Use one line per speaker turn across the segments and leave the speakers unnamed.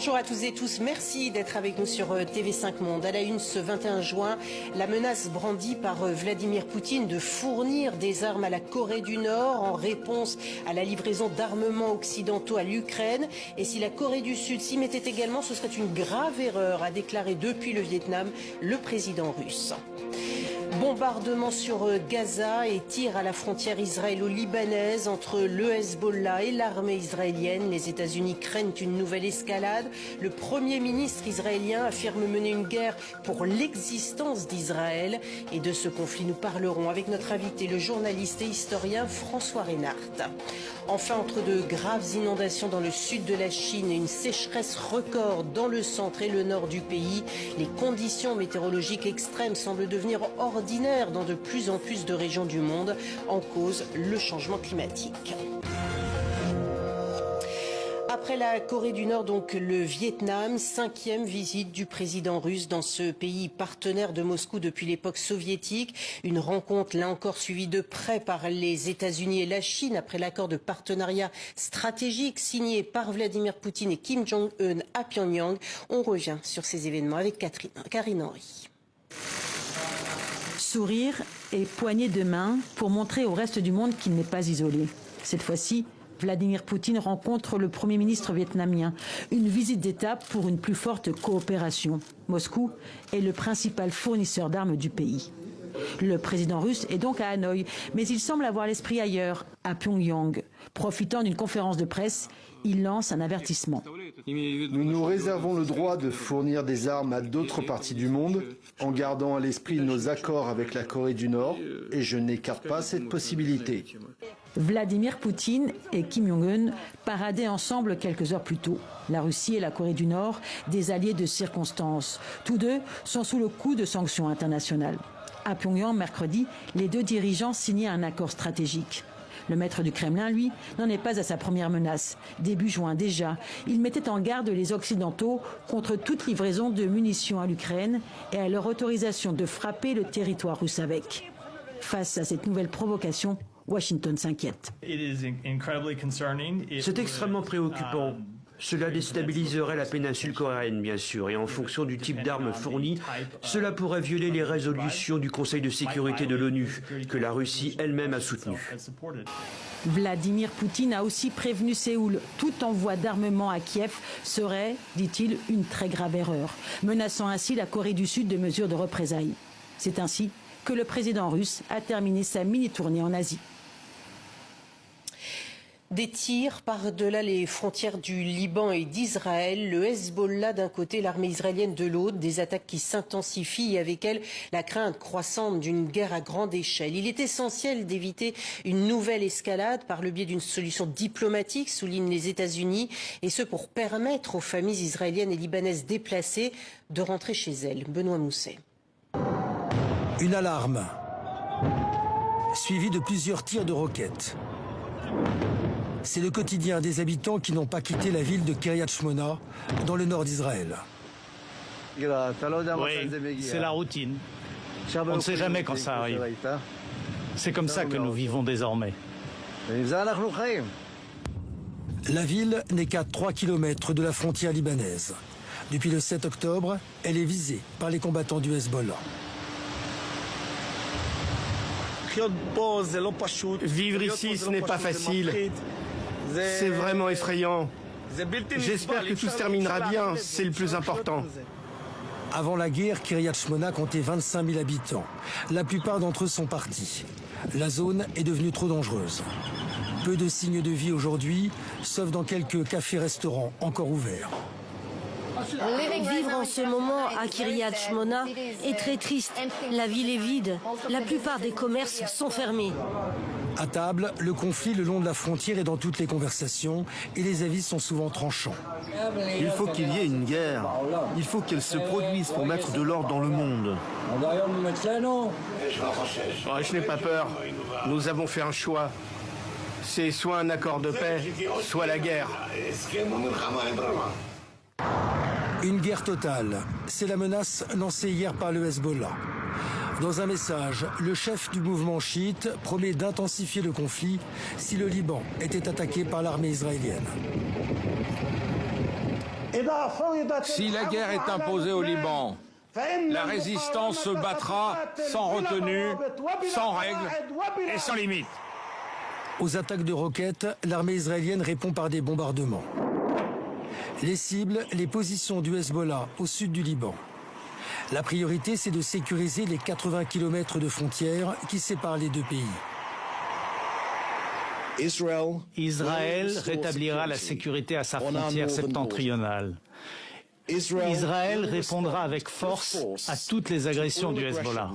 Bonjour à tous et tous, merci d'être avec nous sur TV5 Monde. À la une ce 21 juin, la menace brandie par Vladimir Poutine de fournir des armes à la Corée du Nord en réponse à la livraison d'armements occidentaux à l'Ukraine. Et si la Corée du Sud s'y mettait également, ce serait une grave erreur, a déclaré depuis le Vietnam le président russe. Bombardement sur Gaza et tirs à la frontière israélo-libanaise entre le Hezbollah et l'armée israélienne. Les États-Unis craignent une nouvelle escalade. Le Premier ministre israélien affirme mener une guerre pour l'existence d'Israël. Et de ce conflit, nous parlerons avec notre invité, le journaliste et historien François Reynard. Enfin, entre de graves inondations dans le sud de la Chine et une sécheresse record dans le centre et le nord du pays, les conditions météorologiques extrêmes semblent devenir ordinaires dans de plus en plus de régions du monde, en cause le changement climatique. Après la Corée du Nord, donc le Vietnam, 5e visite du président russe dans ce pays partenaire de Moscou depuis l'époque soviétique. Une rencontre là encore suivie de près par les États-Unis et la Chine après l'accord de partenariat stratégique signé par Vladimir Poutine et Kim Jong-un à Pyongyang. On revient sur ces événements avec Karine Henry.
Sourire et poignée de main pour montrer au reste du monde qu'il n'est pas isolé. Cette fois-ci, Vladimir Poutine rencontre le Premier ministre vietnamien. Une visite d'étape pour une plus forte coopération. Moscou est le principal fournisseur d'armes du pays. Le président russe est donc à Hanoï, mais il semble avoir l'esprit ailleurs, à Pyongyang. Profitant d'une conférence de presse, il lance un avertissement.
Nous nous réservons le droit de fournir des armes à d'autres parties du monde, en gardant à l'esprit nos accords avec la Corée du Nord, et je n'écarte pas cette possibilité.
Vladimir Poutine et Kim Jong-un paradaient ensemble quelques heures plus tôt. La Russie et la Corée du Nord, des alliés de circonstance. Tous deux sont sous le coup de sanctions internationales. À Pyongyang, mercredi, les deux dirigeants signaient un accord stratégique. Le maître du Kremlin, lui, n'en est pas à sa première menace. Début juin déjà, il mettait en garde les Occidentaux contre toute livraison de munitions à l'Ukraine et à leur autorisation de frapper le territoire russe avec. Face à cette nouvelle provocation, Washington s'inquiète.
C'est extrêmement préoccupant. Cela déstabiliserait la péninsule coréenne, bien sûr, et en fonction du type d'armes fournies, cela pourrait violer les résolutions du Conseil de sécurité de l'ONU, que la Russie elle-même a soutenues.
Vladimir Poutine a aussi prévenu Séoul. Tout envoi d'armement à Kiev serait, dit-il, une très grave erreur, menaçant ainsi la Corée du Sud de mesures de représailles. C'est ainsi que le président russe a terminé sa mini-tournée en Asie.
Des tirs par-delà les frontières du Liban et d'Israël, le Hezbollah d'un côté, l'armée israélienne de l'autre, des attaques qui s'intensifient et avec elles la crainte croissante d'une guerre à grande échelle. Il est essentiel d'éviter une nouvelle escalade par le biais d'une solution diplomatique, soulignent les États-Unis, et ce pour permettre aux familles israéliennes et libanaises déplacées de rentrer chez elles. Benoît Mousset.
Une alarme, suivie de plusieurs tirs de roquettes. C'est le quotidien des habitants qui n'ont pas quitté la ville de Kiryat Shmona, dans le nord d'Israël.
Oui, c'est la routine. On ne sait jamais quand ça arrive. C'est comme ça que nous vivons désormais.
La ville n'est qu'à 3 km de la frontière libanaise. Depuis le 7 octobre, elle est visée par les combattants du Hezbollah.
Vivre ici, ce n'est pas facile. C'est vraiment effrayant. J'espère que tout se terminera bien, c'est le plus important.
Avant la guerre, Kiryat Shmona comptait 25 000 habitants. La plupart d'entre eux sont partis. La zone est devenue trop dangereuse. Peu de signes de vie aujourd'hui, sauf dans quelques cafés-restaurants encore ouverts.
Vivre en ce moment à Kiryat Shmona est très triste. La ville est vide. La plupart des commerces sont fermés.
À table, le conflit le long de la frontière est dans toutes les conversations et les avis sont souvent tranchants.
Il faut qu'il y ait une guerre. Il faut qu'elle se produise pour mettre de l'ordre dans le monde.
Je n'ai pas peur. Nous avons fait un choix. C'est soit un accord de paix, soit la guerre.
Une guerre totale, c'est la menace lancée hier par le Hezbollah. Dans un message, le chef du mouvement chiite promet d'intensifier le conflit si le Liban était attaqué par l'armée israélienne.
Si la guerre est imposée au Liban, la résistance se battra sans retenue, sans règles et sans limite.
Aux attaques de roquettes, l'armée israélienne répond par des bombardements. Les cibles, les positions du Hezbollah au sud du Liban. La priorité, c'est de sécuriser les 80 km de frontières qui séparent les deux pays.
Israël rétablira la sécurité à sa frontière septentrionale. Israël répondra avec force à toutes les agressions du Hezbollah.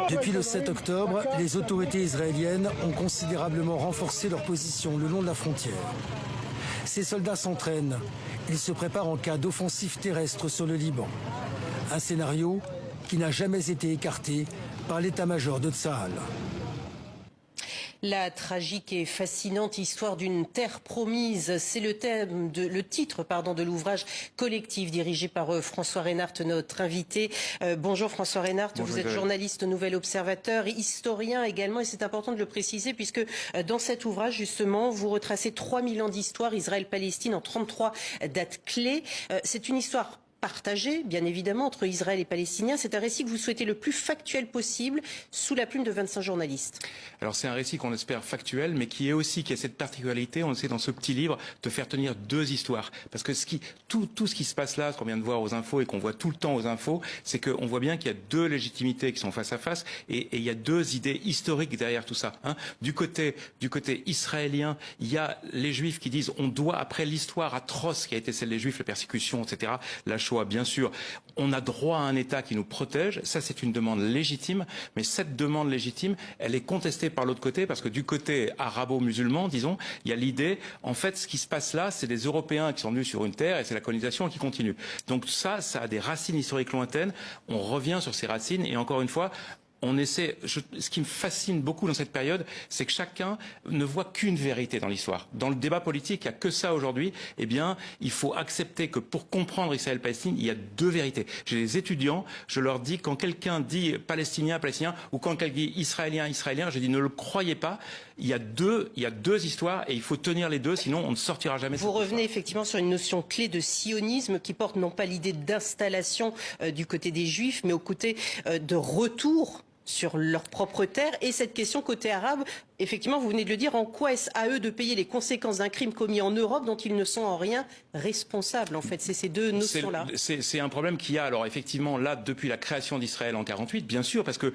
Depuis le 7 octobre, les autorités israéliennes ont considérablement renforcé leur position le long de la frontière. Ces soldats s'entraînent. Ils se préparent en cas d'offensive terrestre sur le Liban. Un scénario qui n'a jamais été écarté par l'état-major de Tsahal.
La tragique et fascinante histoire d'une terre promise, c'est le titre de l'ouvrage collectif dirigé par François Reynard, notre invité. Bonjour François Reynard, vous êtes journaliste au Nouvel Observateur, historien également, et c'est important de le préciser puisque dans cet ouvrage justement vous retracez 3000 ans d'histoire Israël-Palestine en 33 dates clés. C'est une histoire partagé, bien évidemment, entre Israël et Palestiniens. C'est un récit que vous souhaitez le plus factuel possible, sous la plume de 25 journalistes.
Alors c'est un récit qu'on espère factuel, mais qui a cette particularité, on essaie dans ce petit livre, de faire tenir deux histoires. Parce que tout ce qui se passe là, ce qu'on vient de voir aux infos et qu'on voit tout le temps aux infos, c'est qu'on voit bien qu'il y a deux légitimités qui sont face à face, et il y a deux idées historiques derrière tout ça. Du côté israélien, il y a les Juifs qui disent on doit, après l'histoire atroce qui a été celle des Juifs, les persécutions, etc., la bien sûr, on a droit à un État qui nous protège. Ça, c'est une demande légitime. Mais cette demande légitime, elle est contestée par l'autre côté, parce que du côté arabo-musulman, disons, il y a l'idée, en fait, ce qui se passe là, c'est des Européens qui sont venus sur une terre et c'est la colonisation qui continue. Donc ça a des racines historiques lointaines. On revient sur ces racines et encore une fois, ce qui me fascine beaucoup dans cette période, c'est que chacun ne voit qu'une vérité dans l'histoire. Dans le débat politique, il n'y a que ça aujourd'hui. Eh bien, il faut accepter que pour comprendre Israël-Palestine, il y a deux vérités. J'ai des étudiants, je leur dis, quand quelqu'un dit palestinien, palestinien, ou quand quelqu'un dit israélien, israélien, je dis ne le croyez pas. Il y a deux histoires et il faut tenir les deux, sinon on ne sortira jamais.
Vous revenez effectivement sur une notion clé de sionisme qui porte non pas l'idée d'installation du côté des Juifs, mais au côté de retour sur leur propre terre. Et cette question côté arabe, effectivement, vous venez de le dire, en quoi est-ce à eux de payer les conséquences d'un crime commis en Europe dont ils ne sont en rien responsables? En fait, c'est ces deux notions-là.
C'est un problème qu'il y a, alors effectivement, là, depuis la création d'Israël en 48, bien sûr, parce que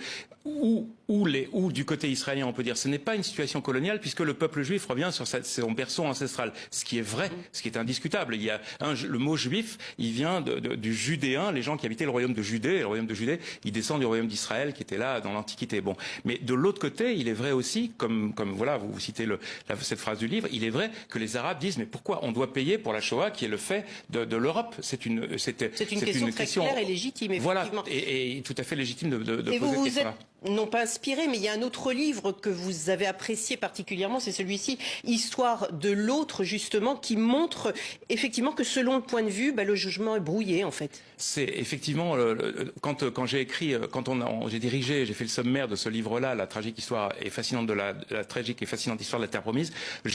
ou du côté israélien, on peut dire, ce n'est pas une situation coloniale, puisque le peuple juif revient sur son berceau ancestral. Ce qui est vrai, ce qui est indiscutable. Il y a le mot juif, il vient du judéen, les gens qui habitaient le royaume de Judée. Et le royaume de Judée, il descend du royaume d'Israël, qui était là dans l'Antiquité. Bon. Mais de l'autre côté, il est vrai aussi, comme voilà, vous citez cette phrase du livre, il est vrai que les Arabes disent, mais pourquoi on doit payer pour la Shoah, qui est le fait de l'Europe? C'est une
question très claire et légitime, effectivement.
Voilà, et tout à fait légitime de poser cette question-là.
Non pas inspiré, mais il y a un autre livre que vous avez apprécié particulièrement, c'est celui-ci, Histoire de l'autre, justement, qui montre effectivement que selon le point de vue, le jugement est brouillé, en fait.
C'est effectivement, quand j'ai écrit, j'ai dirigé, j'ai fait le sommaire de ce livre-là, la tragique et fascinante histoire de la Terre promise.